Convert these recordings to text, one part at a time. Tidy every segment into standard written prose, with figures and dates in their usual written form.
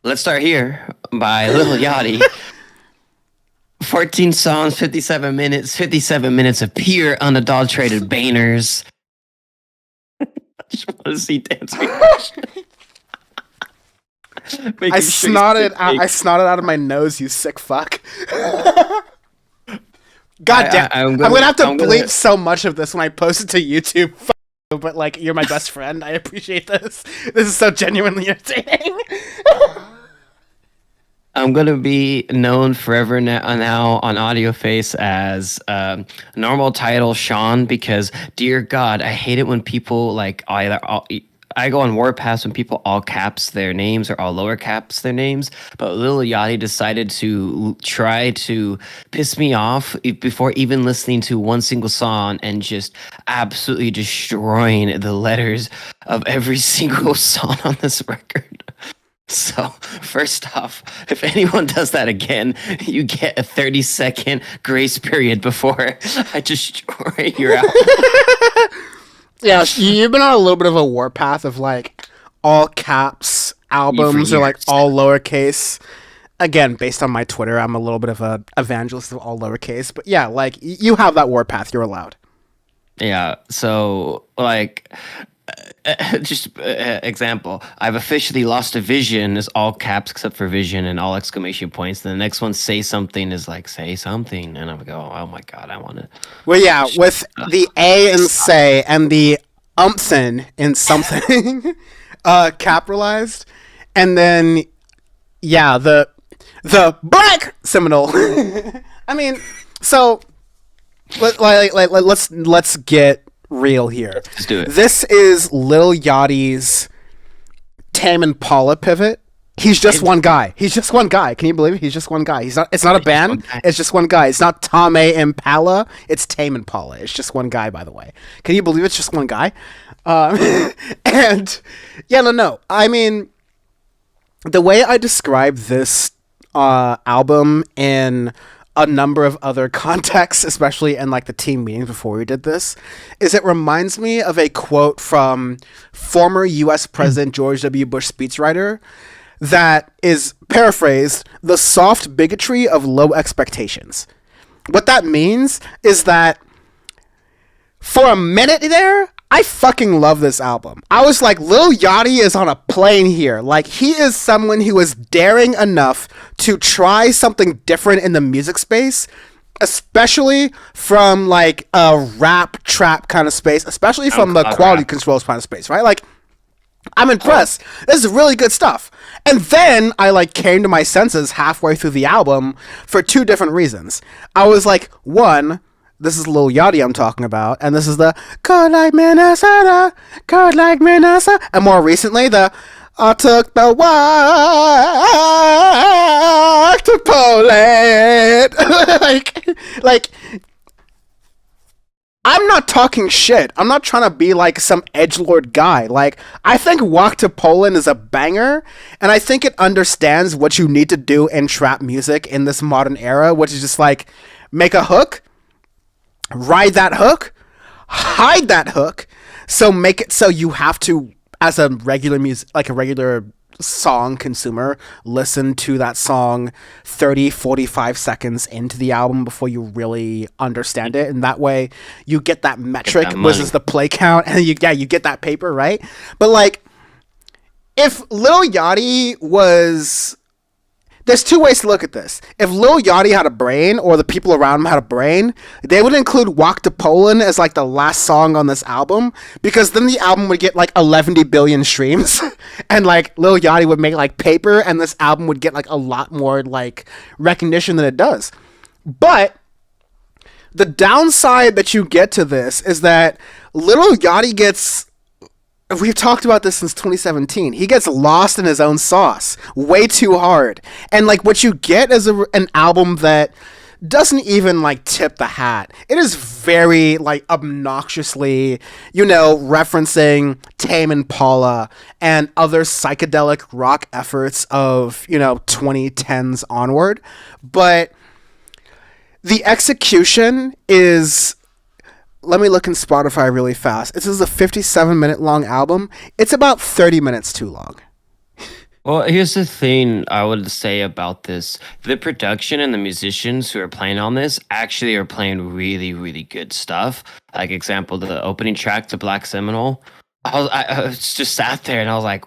Let's Start Here by Lil Yachty. 14 songs, 57 minutes of pure unadulterated bangers. I just want to see dance reaction. I snotted out of my nose, you sick fuck. God damn. I'm gonna have to bleep so much of this when I post it to YouTube. But like, you're my best friend. I appreciate this. This is so genuinely entertaining. I'm gonna be known forever now on Audioface as normal title Sean, because dear God, I hate it when people like I go on Warpath when people all caps their names or all lower caps their names. But Lil Yachty decided to try to piss me off before even listening to one single song and just absolutely destroying the letters of every single song on this record. So, first off, if anyone does that again, you get a 30-second grace period before I destroy your album. Yeah, you've been on a little bit of a warpath of like all caps albums or like all lowercase. Again, based on my Twitter, I'm a little bit of a evangelist of all lowercase. But yeah, like you have that warpath, you're allowed. Yeah, so like... example, I've officially lost a vision is all caps except for vision and all exclamation points. Then the next one, say something, is like say something, and I'm like, oh my God, I want to. Well, yeah, with the A in say and the umphin in something capitalized, and then yeah, the black seminal. I mean, so let's get real here. Let's do it. This is Lil Yachty's Tame Impala pivot. He's just one guy. He's just one guy. Can you believe it? He's just one guy. It's not a band. It's just one guy. It's not Tame Impala. It's Tame Impala. It's just one guy, by the way. Can you believe it's just one guy? And yeah, no. I mean, the way I describe this album in a number of other contexts, especially in like the team meetings before we did this, is it reminds me of a quote from former U.S. President George W. Bush speechwriter that is paraphrased, the soft bigotry of low expectations. What that means is that for a minute there, I fucking love this album. I was like, Lil Yachty is on a plane here. Like, he is someone who is daring enough to try something different in the music space, especially from like a rap trap kind of space, especially from the quality controls kind of space, right? Like, I'm impressed. This is really good stuff. And then I like came to my senses halfway through the album for two different reasons. I was like, one, this is Lil Yachty I'm talking about, and this is the cold like Minnesota, cold like Minnesota, and more recently the I took the walk to Poland. like I'm not talking shit. I'm not trying to be like some edgelord guy. Like, I think Walk to Poland is a banger, and I think it understands what you need to do in trap music in this modern era, which is just like make a hook, ride that hook, hide that hook, so make it so you have to, as a regular song consumer, listen to that song 30-45 seconds into the album before you really understand it, and that way you get that metric versus the play count, and you get that paper, right? But like, if Lil Yachty was... There's two ways to look at this. If Lil Yachty had a brain, or the people around him had a brain, they would include Walk to Poland as like the last song on this album, because then the album would get like 11 billion streams, and like Lil Yachty would make like paper, and this album would get like a lot more like recognition than it does. But the downside that you get to this is that Lil Yachty gets... We've talked about this since 2017. He gets lost in his own sauce way too hard. And like what you get is an album that doesn't even like tip the hat. It is very like obnoxiously, referencing Tame Impala and other psychedelic rock efforts of, 2010s onward. But the execution is... Let me look in Spotify really fast. This is a 57-minute long album. It's about 30 minutes too long. Well, here's the thing I would say about this. The production and the musicians who are playing on this actually are playing really, really good stuff. Like example, the opening track to Black Seminole. I was just sat there and I was like,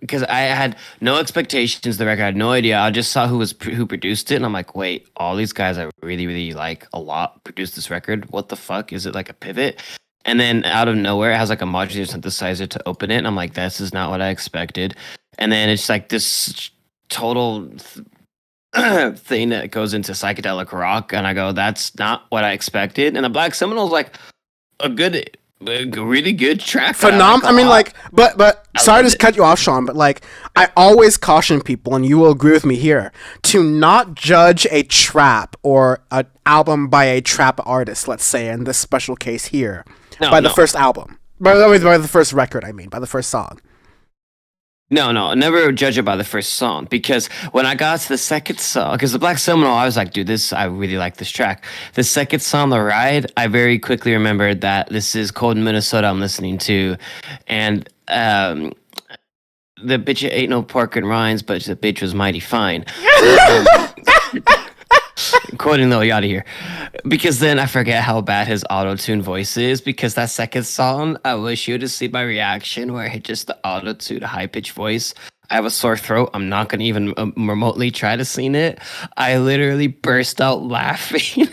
because I had no expectations of the record. I had no idea. I just saw who produced it, and I'm like, wait, all these guys I really, really like a lot produced this record. What the fuck? Is it like a pivot? And then out of nowhere, it has like a modular synthesizer to open it, and I'm like, this is not what I expected. And then it's like this total thing that goes into psychedelic rock, and I go, that's not what I expected. And the Black Seminole is like a really good track. That I like a I mean, lot. like, but I sorry loved to it. cut you off, Sean, but like, I always caution people, and you will agree with me here, to not judge a trap or an album by a trap artist. Let's say in this special case here, No, by the no. first album, by the first record. I mean, by the first song. No, no, never judge it by the first song because when I got to the second song, because the Black Seminole, I was like, dude, I really like this track. The second song, The Ride, I very quickly remembered that this is Cold in Minnesota I'm listening to. And the bitch ain't no pork and rinds, but the bitch was mighty fine. Um, quoting Lil Yachty here. Because then I forget how bad his auto-tune voice is because that second song, I wish you would have seen my reaction where I hit just the auto-tune high-pitched voice. I have a sore throat. I'm not going to even remotely try to sing it. I literally burst out laughing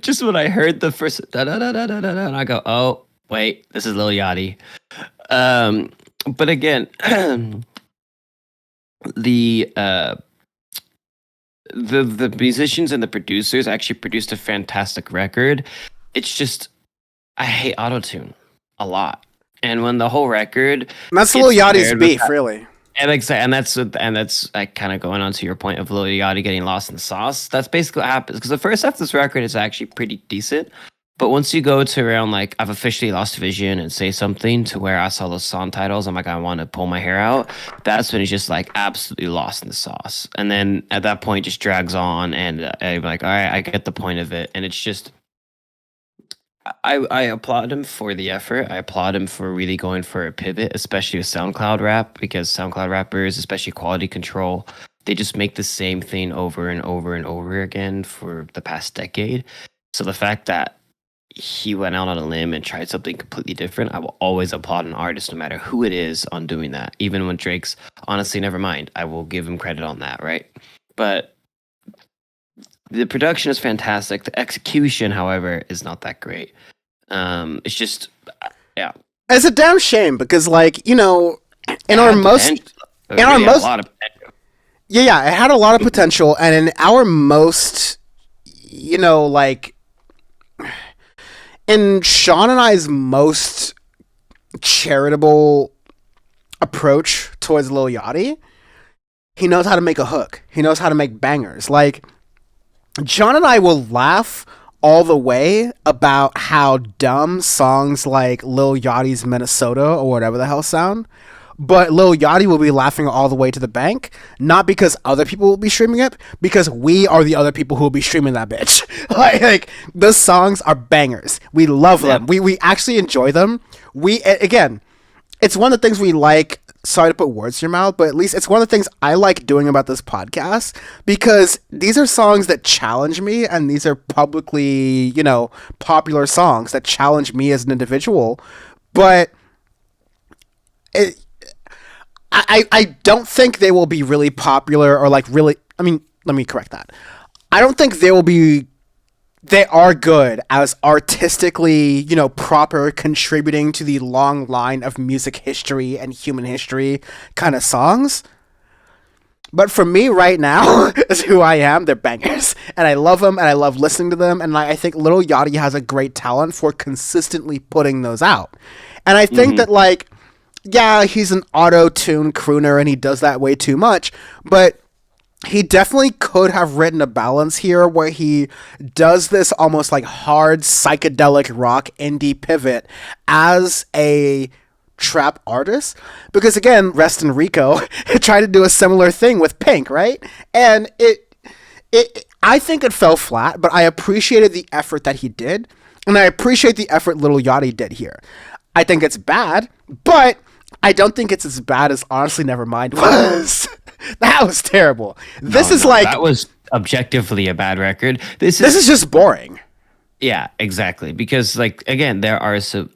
just when I heard the first da-da-da-da-da-da, and I go, oh, wait, this is Lil Yachty. But again, the the musicians and the producers actually produced a fantastic record. It's just I hate autotune a lot, and when the whole record And that's Lil gets Yachty's paired with beef, really. and that's like kind of going on to your point of Lil Yachty getting lost in the sauce. That's basically what happens because the first half of this record is actually pretty decent, but once you go to around like I've officially lost vision and say something to where I saw those song titles, I'm like I want to pull my hair out. That's when he's just like absolutely lost in the sauce, and then at that point just drags on, and I'm like, all right, I get the point of it, and it's just I applaud him for the effort. I applaud him for really going for a pivot, especially with SoundCloud rap, because SoundCloud rappers, especially Quality Control, they just make the same thing over and over and over again for the past decade. So the fact that he went out on a limb and tried something completely different, I will always applaud an artist, no matter who it is, on doing that. Even when Drake's honestly, never mind, I will give him credit on that, right? But the production is fantastic. The execution, however, is not that great. It's just, yeah. It's a damn shame because, like, you know, in It our had most, potential. It in our really had a most, lot of potential. yeah, it had a lot of potential, and in our most, you know, like, in Sean and I's most charitable approach towards Lil Yachty, he knows how to make a hook. He knows how to make bangers. Like, John and I will laugh all the way about how dumb songs like Lil Yachty's Minnesota or whatever the hell sound. But Lil Yachty will be laughing all the way to the bank, not because other people will be streaming it, because we are the other people who will be streaming that bitch. like those songs are bangers. We love them. Yeah. We actually enjoy them. Again, it's one of the things we like. Sorry to put words in your mouth, but at least it's one of the things I like doing about this podcast because these are songs that challenge me, and these are publicly, you know, popular songs that challenge me as an individual. But I don't think they will be really popular or like really. I mean, let me correct that. I don't think they will be. They are good as artistically, you know, proper, contributing to the long line of music history and human history kind of songs. But for me right now, is who I am. They're bangers, and I love them, and I love listening to them. And I think Lil Yachty has a great talent for consistently putting those out. And I think that, like, yeah, he's an auto-tune crooner, and he does that way too much. But he definitely could have written a balance here where he does this almost like hard psychedelic rock indie pivot as a trap artist, because again, rest in Rico, tried to do a similar thing with Pink, right? And it I think it fell flat, but I appreciated the effort that he did, and I appreciate the effort Lil Yachty did here. I think it's bad, but I don't think it's as bad as Honestly Nevermind was. That was terrible. This No, is no, like that was objectively a bad record. this is just boring. Yeah, exactly. Because like again, there are some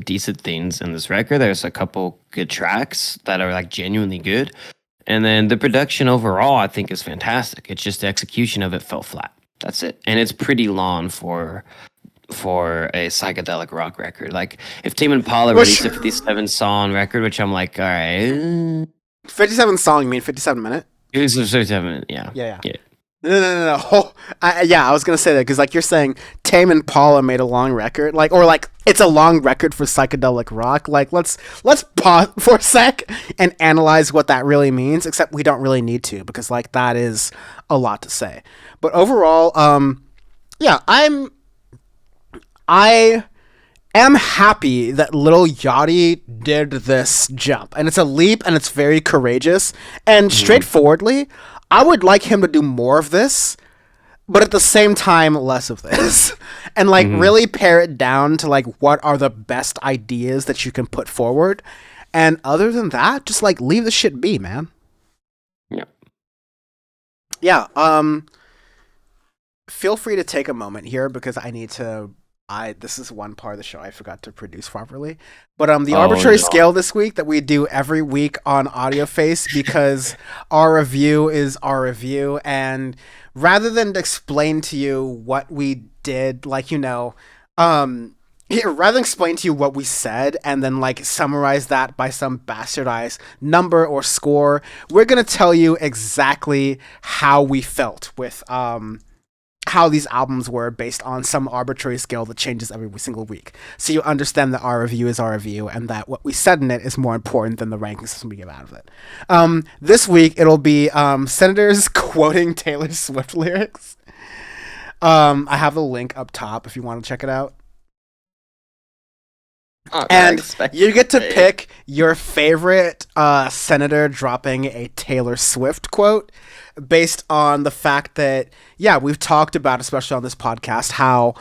decent things in this record. There's a couple good tracks that are like genuinely good, and then the production overall, I think, is fantastic. It's just the execution of it fell flat. That's it, and it's pretty long for a psychedelic rock record. Like if Tame Impala Which released a 57 song record, which I'm like, all right, 57 song, you mean 57 minute? it was a 57, yeah, Yeah, yeah. no. Oh, I was gonna say that because like you're saying, Tame Impala made a long record, like or like it's a long record for psychedelic rock. Like let's pause for a sec and analyze what that really means. Except we don't really need to because like that is a lot to say. But overall, yeah, I am happy that Lil Yachty did this jump, and it's a leap, and it's very courageous. And straightforwardly, I would like him to do more of this, but at the same time, less of this, and like really pare it down to like what are the best ideas that you can put forward. And other than that, just like leave the shit be, man. Yep. Yeah. Feel free to take a moment here because I need to. This is one part of the show I forgot to produce properly. But the arbitrary scale this week that we do every week on Audioface because our review is our review, and rather than explain to you what we did, like rather than explain to you what we said and then like summarize that by some bastardized number or score, we're gonna tell you exactly how we felt with how these albums were based on some arbitrary scale that changes every single week. So you understand that our review is our review and that what we said in it is more important than the ranking system we give out of it. This week, it'll be senators quoting Taylor Swift lyrics. I have the link up top if you want to check it out. And you get to pick your favorite senator dropping a Taylor Swift quote based on the fact that, yeah, we've talked about, especially on this podcast, how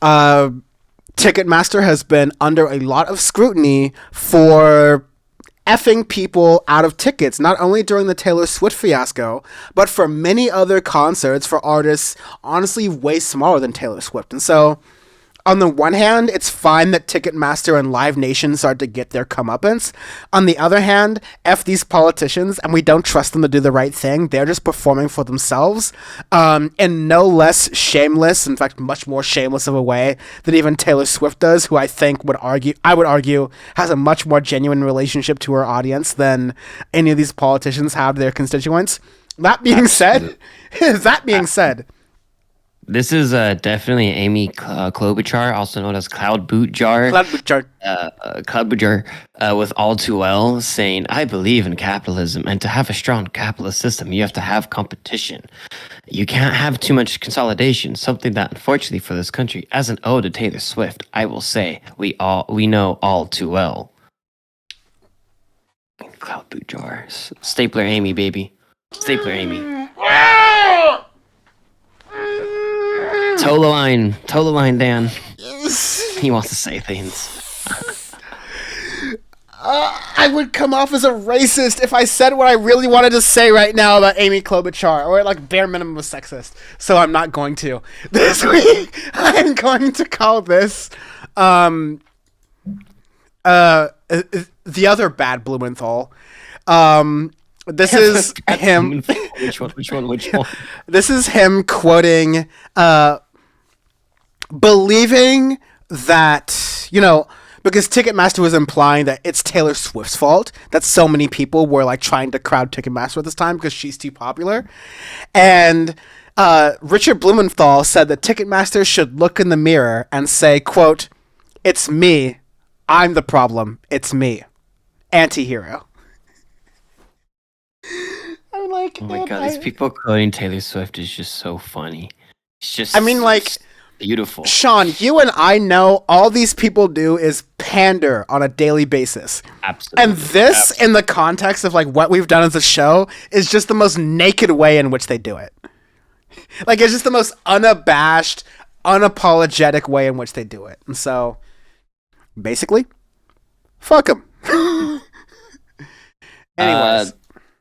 Ticketmaster has been under a lot of scrutiny for effing people out of tickets, not only during the Taylor Swift fiasco, but for many other concerts for artists, honestly, way smaller than Taylor Swift. And so, on the one hand, it's fine that Ticketmaster and Live Nation start to get their comeuppance. On the other hand, F these politicians, and we don't trust them to do the right thing. They're just performing for themselves in no less shameless, in fact, much more shameless of a way than even Taylor Swift does, who I would argue, has a much more genuine relationship to her audience than any of these politicians have to their constituents. That being said, this is definitely Amy Klobuchar, also known as Cloud Boot Jar. Cloud Boot Jar with All Too Well saying, I believe in capitalism, and to have a strong capitalist system, you have to have competition. You can't have too much consolidation, something that, unfortunately for this country, as an ode to Taylor Swift, I will say, we know all too well. Cloud Boot Jar. Stapler Amy, baby. Stapler Amy. Toe the line, Dan. He wants to say things. I would come off as a racist if I said what I really wanted to say right now about Amy Klobuchar, or like bare minimum was sexist. So I'm not going to. This week, I'm going to call this the other bad Blumenthal. This is him. Which one? This is him quoting, believing that, because Ticketmaster was implying that it's Taylor Swift's fault that so many people were like trying to crowd Ticketmaster at this time because she's too popular. And Richard Blumenthal said that Ticketmaster should look in the mirror and say, quote, "It's me. I'm the problem. It's me. Anti-hero." I'm like, oh my god, these people quoting Taylor Swift is just so funny. It's just, beautiful. Sean, you and I know all these people do is pander on a daily basis. Absolutely. And this, in the context of like what we've done as a show, is just the most naked way in which they do it. Like, it's just the most unabashed, unapologetic way in which they do it. And so, basically, fuck them. Anyways,